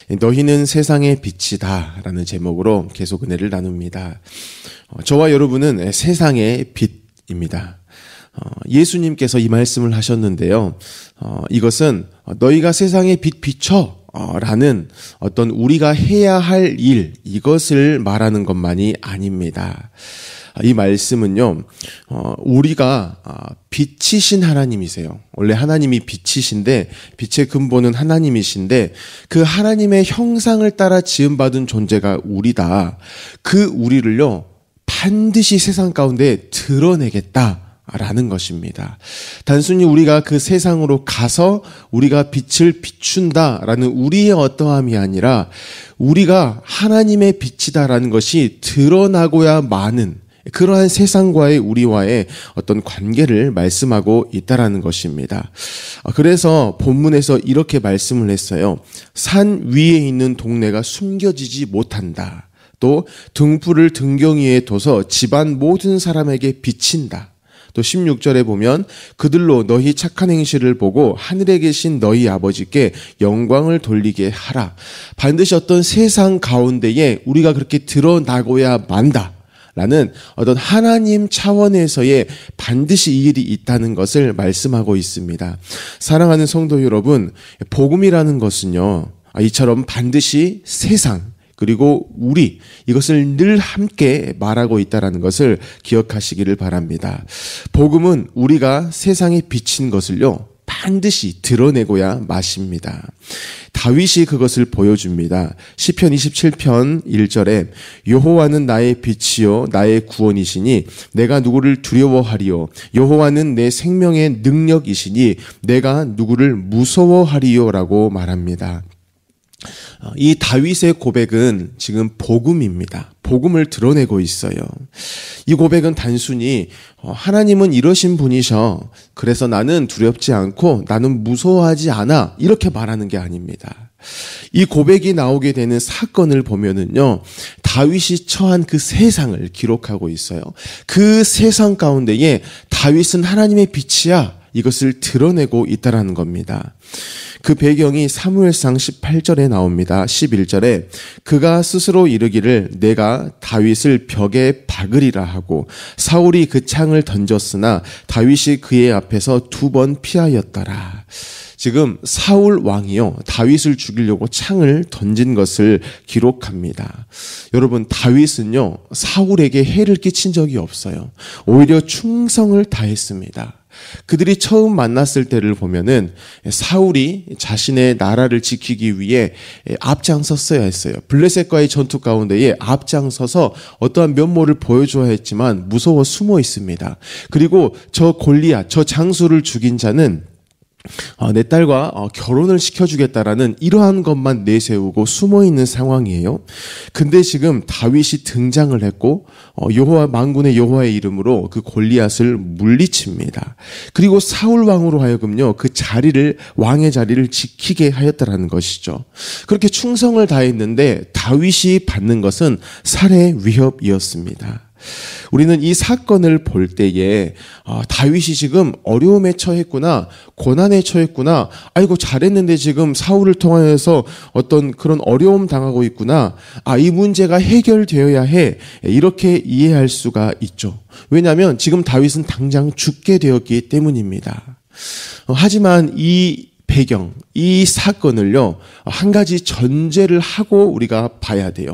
너희는 세상의 빛이다 라는 제목으로 계속 은혜를 나눕니다. 저와 여러분은 세상의 빛입니다. 예수님께서 이 말씀을 하셨는데요. 이것은 너희가 세상의 빛 비춰 라는 어떤 우리가 해야 할 일, 이것을 말하는 것만이 아닙니다. 이 말씀은요, 우리가 빛이신 하나님이세요. 원래 하나님이 빛이신데, 빛의 근본은 하나님이신데, 그 하나님의 형상을 따라 지음받은 존재가 우리다. 그 우리를요, 반드시 세상 가운데 드러내겠다. 라는 것입니다. 단순히 우리가 그 세상으로 가서 우리가 빛을 비춘다라는 우리의 어떠함이 아니라 우리가 하나님의 빛이다라는 것이 드러나고야 마는 그러한 세상과의 우리와의 어떤 관계를 말씀하고 있다라는 것입니다. 그래서 본문에서 이렇게 말씀을 했어요. 산 위에 있는 동네가 숨겨지지 못한다. 또 등불을 등경 위에 둬서 집안 모든 사람에게 비친다. 또 16절에 보면 그들로 너희 착한 행실을 보고 하늘에 계신 너희 아버지께 영광을 돌리게 하라. 반드시 어떤 세상 가운데에 우리가 그렇게 드러나고야 만다. 라는 어떤 하나님 차원에서의 반드시 이 일이 있다는 것을 말씀하고 있습니다. 사랑하는 성도 여러분, 복음이라는 것은요, 이처럼 반드시 세상 그리고 우리 이것을 늘 함께 말하고 있다는 것을 기억하시기를 바랍니다. 복음은 우리가 세상에 비친 것을요 반드시 드러내고야 마십니다. 다윗이 그것을 보여줍니다. 시편 27편 1절에 여호와는 나의 빛이요 나의 구원이시니 내가 누구를 두려워하리요. 여호와는 내 생명의 능력이시니 내가 누구를 무서워하리요라고 말합니다. 이 다윗의 고백은 지금 복음입니다. 복음을 드러내고 있어요. 이 고백은 단순히 하나님은 이러신 분이셔. 그래서 나는 두렵지 않고 나는 무서워하지 않아. 이렇게 말하는 게 아닙니다. 이 고백이 나오게 되는 사건을 보면은요, 다윗이 처한 그 세상을 기록하고 있어요. 그 세상 가운데에 다윗은 하나님의 빛이야. 이것을 드러내고 있다라는 겁니다. 그 배경이 사무엘상 18절에 나옵니다. 11절에 그가 스스로 이르기를 내가 다윗을 벽에 박으리라 하고 사울이 그 창을 던졌으나 다윗이 그의 앞에서 2번 피하였더라. 지금 사울 왕이요 다윗을 죽이려고 창을 던진 것을 기록합니다. 여러분, 다윗은요 사울에게 해를 끼친 적이 없어요. 오히려 충성을 다했습니다. 그들이 처음 만났을 때를 보면은 사울이 자신의 나라를 지키기 위해 앞장섰어야 했어요. 블레셋과의 전투 가운데에 앞장서서 어떠한 면모를 보여줘야 했지만 무서워 숨어 있습니다. 그리고 저 골리앗, 저 장수를 죽인 자는 내 딸과 결혼을 시켜주겠다라는 이러한 것만 내세우고 숨어있는 상황이에요. 근데 지금 다윗이 등장을 했고 여호와 만군의 여호와의 이름으로 그 골리앗을 물리칩니다. 그리고 사울 왕으로 하여금요 그 자리를 왕의 자리를 지키게 하였다라는 것이죠. 그렇게 충성을 다했는데 다윗이 받는 것은 살해 위협이었습니다. 우리는 이 사건을 볼 때에 다윗이 지금 어려움에 처했구나, 고난에 처했구나, 아이고 잘했는데 지금 사울을 통하여서 어떤 그런 어려움 당하고 있구나, 이 문제가 해결되어야 해, 이렇게 이해할 수가 있죠. 왜냐하면 지금 다윗은 당장 죽게 되었기 때문입니다. 하지만 이 배경, 이 사건을요 한 가지 전제를 하고 우리가 봐야 돼요.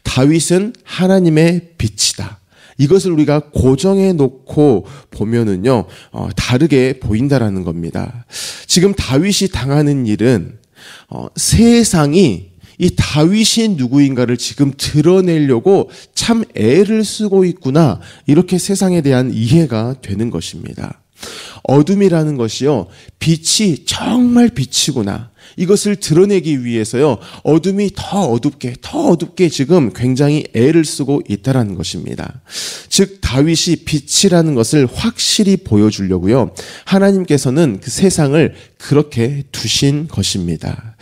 다윗은 하나님의 빛이다. 이것을 우리가 고정해 놓고 보면은요 다르게 보인다라는 겁니다. 지금 다윗이 당하는 일은 세상이 이 다윗이 누구인가를 지금 드러내려고 참 애를 쓰고 있구나, 이렇게 세상에 대한 이해가 되는 것입니다. 어둠이라는 것이요 빛이 정말 빛이구나, 이것을 드러내기 위해서요 어둠이 더 어둡게 지금 굉장히 애를 쓰고 있다라는 것입니다. 즉 다윗이 빛이라는 것을 확실히 보여주려고요 하나님께서는 그 세상을 그렇게 두신 것입니다.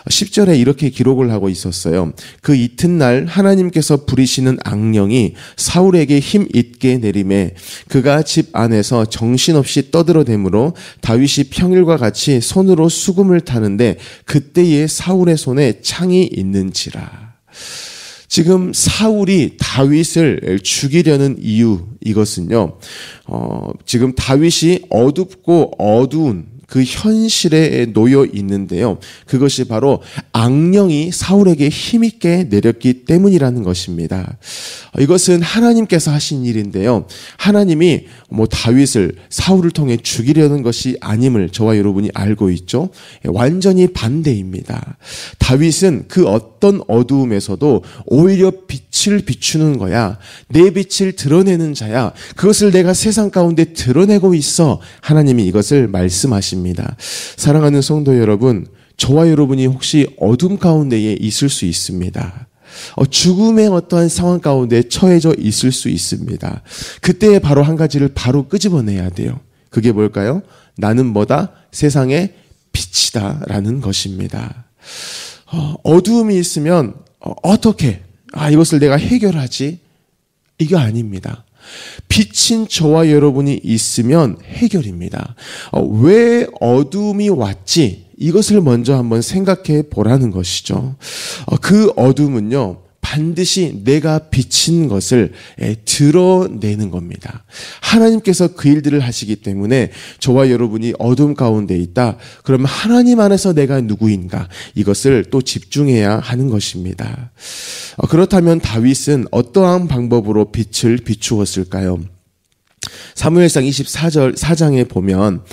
10절에 이렇게 기록을 하고 있었어요. 그 이튿날 하나님께서 부리시는 악령이 사울에게 힘 있게 내림에 그가 집 안에서 정신없이 떠들어대므로 다윗이 평일과 같이 손으로 수금을 타는데 하는데 그때에 사울의 손에 창이 있는지라. 지금 사울이 다윗을 죽이려는 이유, 이것은요, 지금 다윗이 어둡고 어두운 그 현실에 놓여 있는데요. 그것이 바로 악령이 사울에게 힘있게 내렸기 때문이라는 것입니다. 이것은 하나님께서 하신 일인데요. 하나님이 다윗을 사울을 통해 죽이려는 것이 아님을 저와 여러분이 알고 있죠. 완전히 반대입니다. 다윗은 그 어떤 어두움에서도 오히려 빛을 비추는 거야. 내 빛을 드러내는 자야. 그것을 내가 세상 가운데 드러내고 있어. 하나님이 이것을 말씀하십니다. 사랑하는 성도 여러분, 저와 여러분이 혹시 어둠 가운데에 있을 수 있습니다. 죽음의 어떠한 상황 가운데 처해져 있을 수 있습니다. 그때 바로 한 가지를 바로 끄집어내야 돼요. 그게 뭘까요? 나는 뭐다? 세상의 빛이다 라는 것입니다. 어두움이 있으면 어떻게 이것을 내가 해결하지? 이거 아닙니다. 빛인 저와 여러분이 있으면 해결입니다. 왜 어둠이 왔지? 이것을 먼저 한번 생각해 보라는 것이죠. 그 어둠은요, 반드시 내가 비친 것을 드러내는 겁니다. 하나님께서 그 일들을 하시기 때문에 저와 여러분이 어둠 가운데 있다. 그러면 하나님 안에서 내가 누구인가? 이것을 또 집중해야 하는 것입니다. 그렇다면 다윗은 어떠한 방법으로 빛을 비추었을까요? 사무엘상 24장에 보면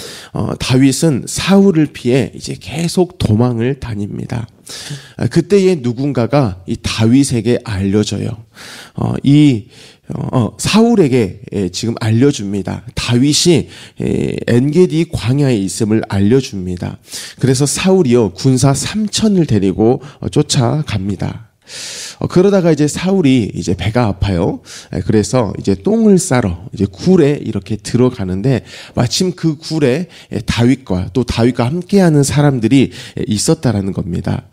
다윗은 사울을 피해 이제 계속 도망을 다닙니다. 그때에 누군가가 이 다윗에게 알려줘요. 사울에게 지금 알려줍니다. 다윗이 엔게디 광야에 있음을 알려줍니다. 그래서 사울이요 군사 3,000을 데리고 쫓아갑니다. 그러다가 이제 사울이 이제 배가 아파요. 그래서 이제 똥을 싸러 이제 굴에 이렇게 들어가는데 마침 그 굴에 다윗과 또 다윗과 함께하는 사람들이 있었다라는 겁니다.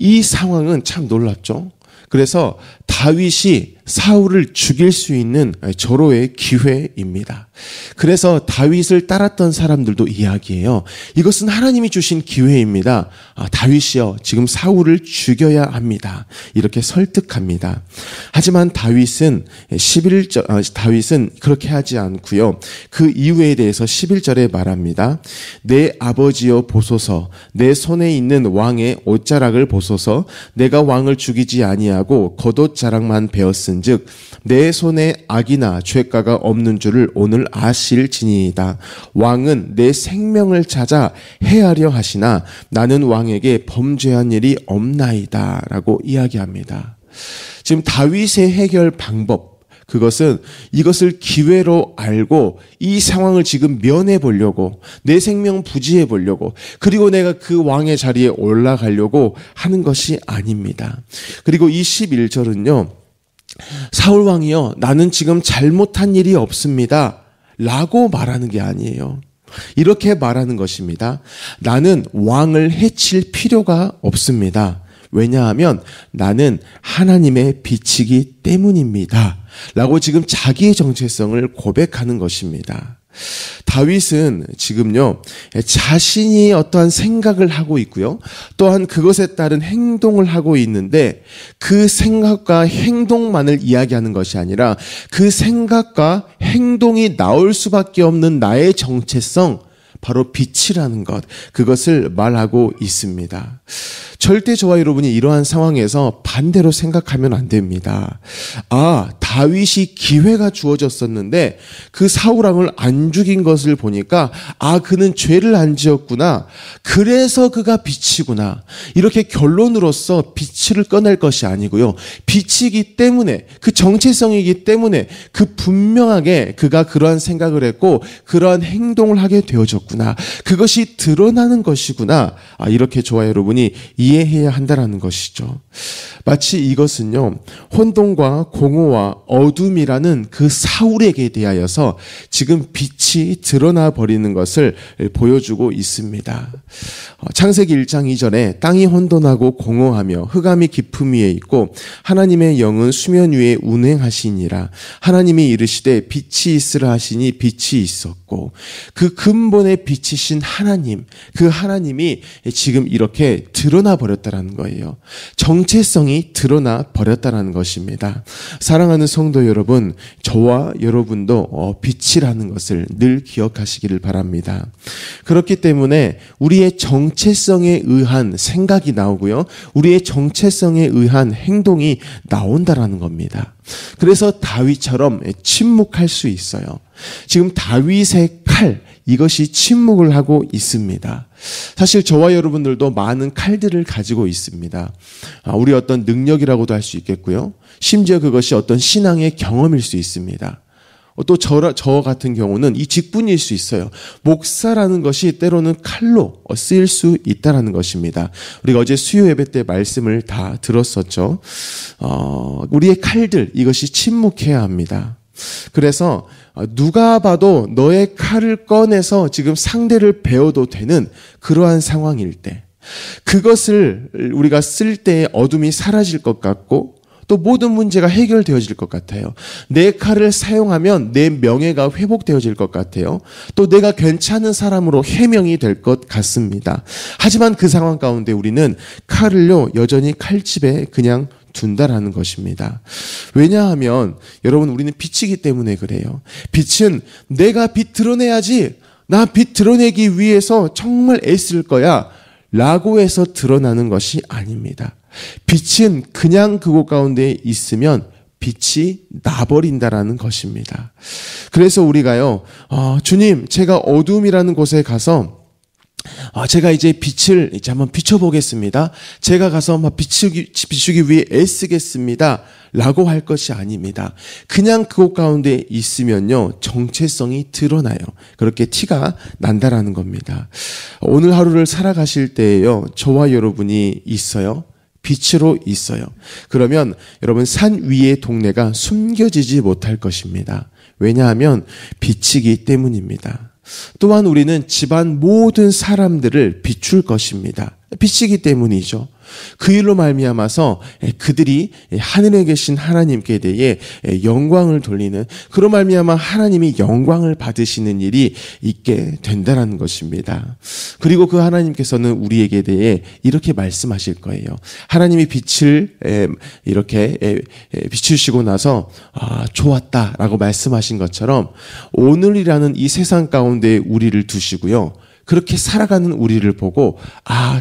이 상황은 참 놀랍죠. 그래서 다윗이 사울을 죽일 수 있는 절호의 기회입니다. 그래서 다윗을 따랐던 사람들도 이야기해요. 이것은 하나님이 주신 기회입니다. 다윗이요, 지금 사울을 죽여야 합니다. 이렇게 설득합니다. 하지만 다윗은 그렇게 하지 않고요. 그 이유에 대해서 11절에 말합니다. 내 아버지여 보소서, 내 손에 있는 왕의 옷자락을 보소서, 내가 왕을 죽이지 아니하고 겉옷 자락만 베었은즉 내 손에 악이나 죄가가 없는 줄을 오늘 아실지니이다. 왕은 내 생명을 찾아 해하려 하시나 나는 왕에게 범죄한 일이 없나이다 라고 이야기합니다. 지금 다윗의 해결 방법, 그것은 이것을 기회로 알고 이 상황을 지금 면해 보려고, 내 생명 부지해 보려고, 그리고 내가 그 왕의 자리에 올라가려고 하는 것이 아닙니다. 그리고 이 11절은요, 사울 왕이요, 나는 지금 잘못한 일이 없습니다 라고 말하는 게 아니에요. 이렇게 말하는 것입니다. 나는 왕을 해칠 필요가 없습니다. 왜냐하면 나는 하나님의 빛이기 때문입니다 라고 지금 자기의 정체성을 고백하는 것입니다. 다윗은 지금요, 자신이 어떠한 생각을 하고 있고요, 또한 그것에 따른 행동을 하고 있는데 그 생각과 행동만을 이야기하는 것이 아니라 그 생각과 행동이 나올 수밖에 없는 나의 정체성, 바로 빛이라는 것, 그것을 말하고 있습니다. 절대 저와 여러분이 이러한 상황에서 반대로 생각하면 안 됩니다. 다윗이 기회가 주어졌었는데 그 사울 왕을 안 죽인 것을 보니까 그는 죄를 안 지었구나. 그래서 그가 빛이구나. 이렇게 결론으로서 빛을 꺼낼 것이 아니고요. 빛이기 때문에, 그 정체성이기 때문에 그 분명하게 그가 그러한 생각을 했고 그러한 행동을 하게 되어졌구나. 그것이 드러나는 것이구나. 이렇게 저와 여러분이 이해해야 한다는 것이죠. 마치 이것은요, 혼돈과 공허와 어둠이라는 그 사울에게 대하여서 지금 빛이 드러나 버리는 것을 보여주고 있습니다. 창세기 1장 2절에 땅이 혼돈하고 공허하며 흑암이 깊음 위에 있고 하나님의 영은 수면 위에 운행하시니라. 하나님이 이르시되 빛이 있으라 하시니 빛이 있었고, 그 근본의 우리의 빛이신 하나님, 그 하나님이 지금 이렇게 드러나 버렸다라는 거예요. 정체성이 드러나 버렸다라는 것입니다. 사랑하는 성도 여러분, 저와 여러분도 빛이라는 것을 늘 기억하시기를 바랍니다. 그렇기 때문에 우리의 정체성에 의한 생각이 나오고요, 우리의 정체성에 의한 행동이 나온다라는 겁니다. 그래서 다윗처럼 침묵할 수 있어요. 지금 다윗의 칼, 이것이 침묵을 하고 있습니다. 사실 저와 여러분들도 많은 칼들을 가지고 있습니다. 우리 어떤 능력이라고도 할 수 있겠고요, 심지어 그것이 어떤 신앙의 경험일 수 있습니다. 또 저 같은 경우는 이 직분일 수 있어요. 목사라는 것이 때로는 칼로 쓰일 수 있다는 것입니다. 우리가 어제 수요 예배 때 말씀을 다 들었었죠. 우리의 칼들, 이것이 침묵해야 합니다. 그래서 누가 봐도 너의 칼을 꺼내서 지금 상대를 베어도 되는 그러한 상황일 때, 그것을 우리가 쓸 때의 어둠이 사라질 것 같고 또 모든 문제가 해결되어질 것 같아요. 내 칼을 사용하면 내 명예가 회복되어질 것 같아요. 또 내가 괜찮은 사람으로 해명이 될 것 같습니다. 하지만 그 상황 가운데 우리는 칼을요, 여전히 칼집에 그냥 둔다라는 것입니다. 왜냐하면 여러분, 우리는 빛이기 때문에 그래요. 빛은 내가 빛 드러내야지, 나 빛 드러내기 위해서 정말 애쓸 거야 라고 해서 드러나는 것이 아닙니다. 빛은 그냥 그곳 가운데 있으면 빛이 나버린다라는 것입니다. 그래서 우리가요, 주님, 제가 어둠이라는 곳에 가서 제가 이제 빛을 한번 비춰보겠습니다. 제가 가서 비추기 위해 애쓰겠습니다 라고 할 것이 아닙니다. 그냥 그곳 가운데 있으면요, 정체성이 드러나요. 그렇게 티가 난다라는 겁니다. 오늘 하루를 살아가실 때에요, 저와 여러분이 있어요. 빛으로 있어요. 그러면 여러분, 산 위의 동네가 숨겨지지 못할 것입니다. 왜냐하면 빛이기 때문입니다. 또한 우리는 집안 모든 사람들을 비출 것입니다. 빛이기 때문이죠. 그 일로 말미암아서 그들이 하늘에 계신 하나님께 대해 영광을 돌리는, 그로 말미암아 하나님이 영광을 받으시는 일이 있게 된다는 것입니다. 그리고 그 하나님께서는 우리에게 대해 이렇게 말씀하실 거예요. 하나님이 빛을 이렇게 비추시고 나서 좋았다라고 말씀하신 것처럼 오늘이라는 이 세상 가운데 우리를 두시고요, 그렇게 살아가는 우리를 보고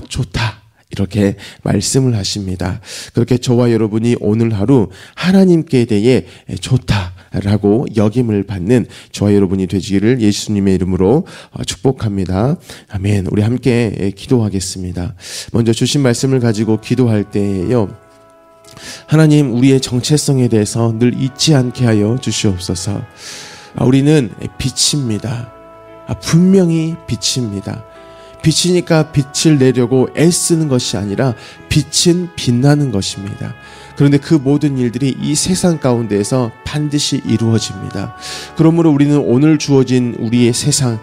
좋다 이렇게 말씀을 하십니다. 그렇게 저와 여러분이 오늘 하루 하나님께 대해 좋다라고 여김을 받는 저와 여러분이 되시기를 예수님의 이름으로 축복합니다. 아멘. 우리 함께 기도하겠습니다. 먼저 주신 말씀을 가지고 기도할 때에요, 하나님, 우리의 정체성에 대해서 늘 잊지 않게 하여 주시옵소서. 우리는 빛입니다. 분명히 빛입니다. 빛이니까 빛을 내려고 애쓰는 것이 아니라 빛은 빛나는 것입니다. 그런데 그 모든 일들이 이 세상 가운데에서 반드시 이루어집니다. 그러므로 우리는 오늘 주어진 우리의 세상,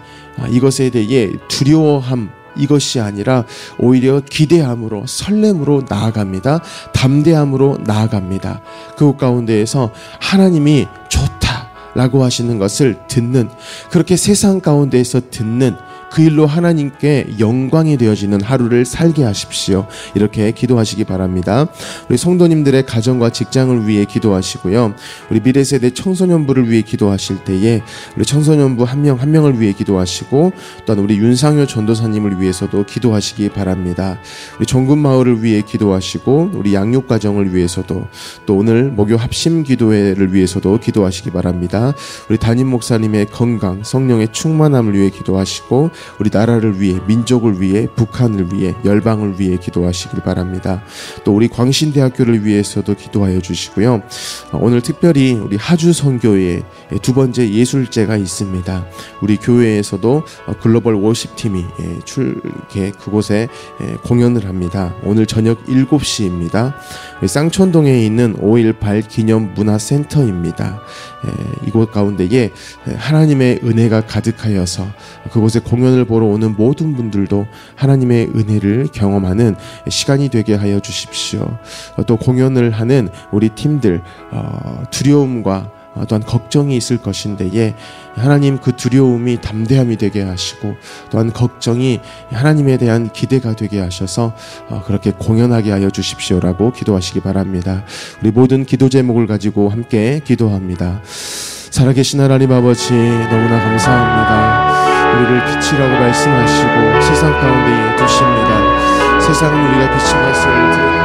이것에 대해 두려워함, 이것이 아니라 오히려 기대함으로, 설렘으로 나아갑니다. 담대함으로 나아갑니다. 그 가운데에서 하나님이 좋다라고 하시는 것을 듣는, 그렇게 세상 가운데에서 듣는 그 일로 하나님께 영광이 되어지는 하루를 살게 하십시오. 이렇게 기도하시기 바랍니다. 우리 성도님들의 가정과 직장을 위해 기도하시고요, 우리 미래세대 청소년부를 위해 기도하실 때에 우리 청소년부 한 명 한 명을 위해 기도하시고, 또한 우리 윤상효 전도사님을 위해서도 기도하시기 바랍니다. 우리 종군마을을 위해 기도하시고, 우리 양육가정을 위해서도, 또 오늘 목요 합심 기도회를 위해서도 기도하시기 바랍니다. 우리 담임 목사님의 건강, 성령의 충만함을 위해 기도하시고, 우리 나라를 위해, 민족을 위해, 북한을 위해, 열방을 위해 기도하시길 바랍니다. 또 우리 광신대학교를 위해서도 기도하여 주시고요, 오늘 특별히 우리 하주 선교회 두 번째 예술제가 있습니다. 우리 교회에서도 글로벌 워십팀이 이렇게 그곳에 공연을 합니다. 오늘 저녁 7시입니다. 쌍촌동에 있는 5.18 기념 문화센터입니다. 이곳 가운데에 하나님의 은혜가 가득하여서 그곳에 공연을 보러 오는 모든 분들도 하나님의 은혜를 경험하는 시간이 되게 하여 주십시오. 또 공연을 하는 우리 팀들, 두려움과 또한 걱정이 있을 것인데에 하나님 그 두려움이 담대함이 되게 하시고 또한 걱정이 하나님에 대한 기대가 되게 하셔서 그렇게 공연하게 하여 주십시오라고 기도하시기 바랍니다. 우리 모든 기도 제목을 가지고 함께 기도합니다. 살아계신 하나님 아버지, 너무나 감사합니다. 우리를 빛이라고 말씀하시고 세상 가운데 두십니다. 세상은 우리가 빛인 것을